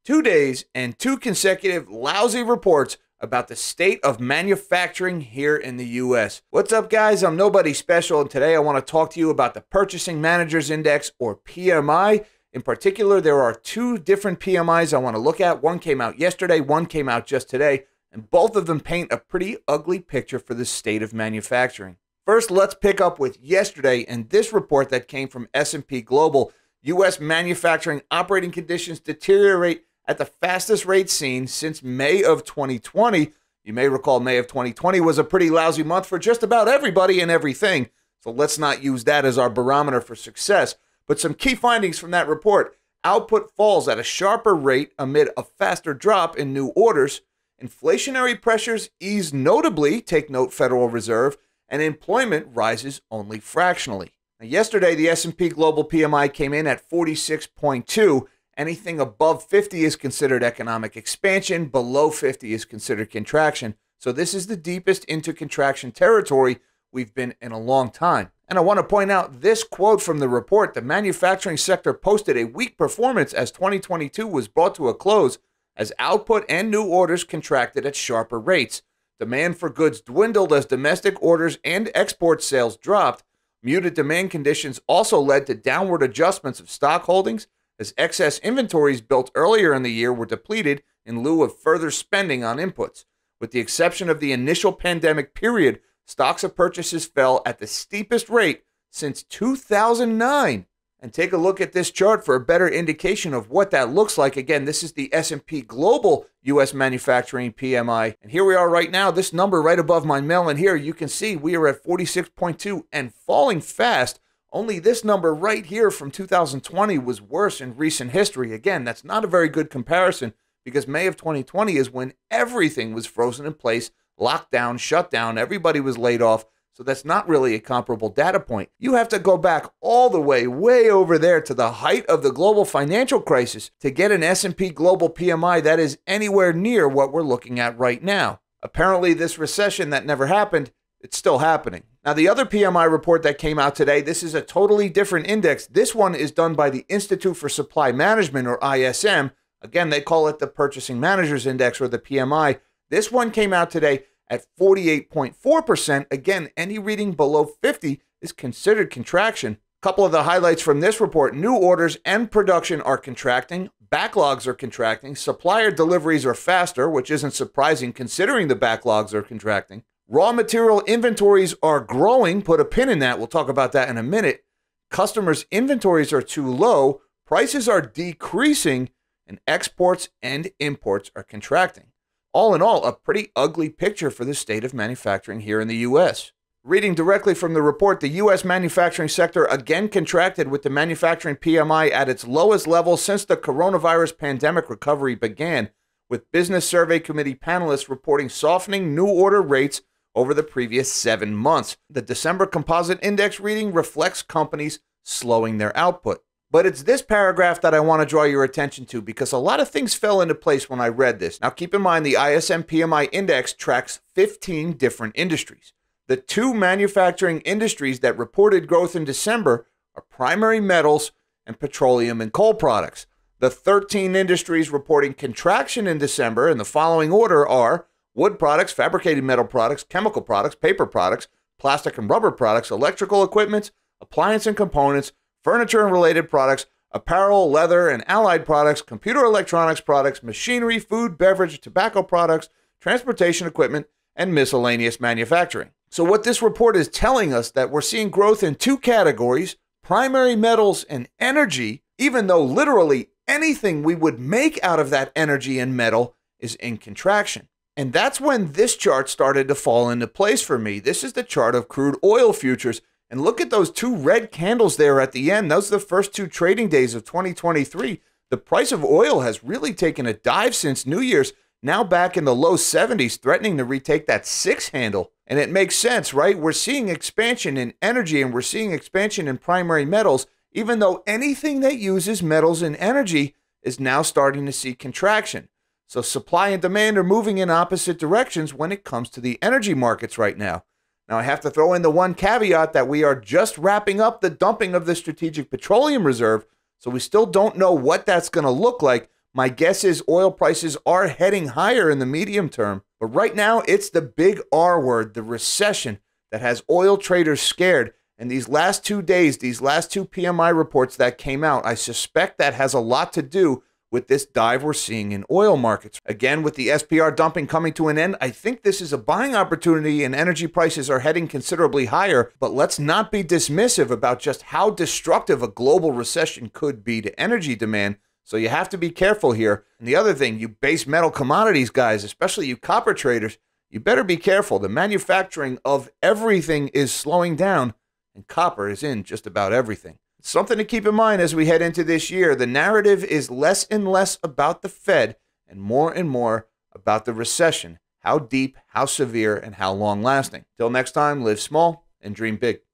2 days and two consecutive lousy reports about the state of manufacturing here in the U.S. What's up, guys? I'm Nobody Special, and today I want to talk to you about the Purchasing Managers Index, or PMI. In particular, there are two different PMIs I want to look at. One came out yesterday, one came out just today, and both of them paint a pretty ugly picture for the state of manufacturing. First, let's pick up with yesterday and this report that came from S&P Global. U.S. manufacturing operating conditions deteriorate at the fastest rate seen since May of 2020. You may recall May of 2020 was a pretty lousy month for just about everybody and everything, so let's not use that as our barometer for success. But some key findings from that report: output falls at a sharper rate amid a faster drop in new orders. Inflationary pressures ease notably, take note Federal Reserve, and employment rises only fractionally. Now, yesterday, the S&P Global PMI came in at 46.2. Anything above 50 is considered economic expansion. Below 50 is considered contraction. So this is the deepest into contraction territory we've been in a long time. And I want to point out this quote from the report: the manufacturing sector posted a weak performance as 2022 was brought to a close as output and new orders contracted at sharper rates. Demand for goods dwindled as domestic orders and export sales dropped. Muted demand conditions also led to downward adjustments of stock holdings, as excess inventories built earlier in the year were depleted in lieu of further spending on inputs. With the exception of the initial pandemic period, stocks of purchases fell at the steepest rate since 2009. And take a look at this chart for a better indication of what that looks like. Again, this is the S&P Global U.S. Manufacturing PMI. And here we are right now, this number right above my melon here, you can see we are at 46.2 and falling fast. Only this number right here from 2020 was worse in recent history. Again, that's not a very good comparison because May of 2020 is when everything was frozen in place, locked down, shut down, everybody was laid off. So that's not really a comparable data point. You have to go back all the way over there to the height of the global financial crisis to get an S&P Global PMI that is anywhere near what we're looking at right now. Apparently, this recession that never happened, it's still happening. Now, the other PMI report that came out today, this is a totally different index. This one is done by the Institute for Supply Management, or ISM. Again, they call it the Purchasing Managers Index, or the PMI. This one came out today at 48.4%. Again, any reading below 50 is considered contraction. A couple of the highlights from this report: new orders and production are contracting, backlogs are contracting, supplier deliveries are faster, which isn't surprising considering the backlogs are contracting. Raw material inventories are growing. Put a pin in that. We'll talk about that in a minute. Customers' inventories are too low, prices are decreasing, and exports and imports are contracting. All in all, a pretty ugly picture for the state of manufacturing here in the U.S. Reading directly from the report, the U.S. manufacturing sector again contracted, with the manufacturing PMI at its lowest level since the coronavirus pandemic recovery began, with Business Survey Committee panelists reporting softening new order rates over the previous 7 months. The December composite index reading reflects companies slowing their output. But it's this paragraph that I want to draw your attention to because a lot of things fell into place when I read this. Now, keep in mind the ISM PMI index tracks 15 different industries. The two manufacturing industries that reported growth in December are primary metals and petroleum and coal products. The 13 industries reporting contraction in December in the following order are wood products, fabricated metal products, chemical products, paper products, plastic and rubber products, electrical equipment, appliance and components, furniture and related products, apparel, leather and allied products, computer electronics products, machinery, food, beverage, tobacco products, transportation equipment, and miscellaneous manufacturing. So what this report is telling us that we're seeing growth in two categories, primary metals and energy, even though literally anything we would make out of that energy and metal is in contraction. And that's when this chart started to fall into place for me. This is the chart of crude oil futures. And look at those two red candles there at the end. Those are the first two trading days of 2023. The price of oil has really taken a dive since New Year's, now back in the low 70s, threatening to retake that 6 handle. And it makes sense, right? We're seeing expansion in energy and we're seeing expansion in primary metals, even though anything that uses metals and energy is now starting to see contraction. So supply and demand are moving in opposite directions when it comes to the energy markets right now. Now, I have to throw in the one caveat that we are just wrapping up the dumping of the Strategic Petroleum Reserve, so we still don't know what that's going to look like. My guess is oil prices are heading higher in the medium term. But right now, it's the big R word, the recession, that has oil traders scared. And these last 2 days, these last two PMI reports that came out, I suspect that has a lot to do with this dive we're seeing in oil markets. Again, with the SPR dumping coming to an end, I think this is a buying opportunity and energy prices are heading considerably higher. But let's not be dismissive about just how destructive a global recession could be to energy demand. So you have to be careful here. And the other thing, you base metal commodities guys, especially you copper traders, you better be careful. The manufacturing of everything is slowing down, and copper is in just about everything. Something to keep in mind as we head into this year. The narrative is less and less about the Fed and more about the recession. How deep, how severe, and how long lasting. Till next time, live small and dream big.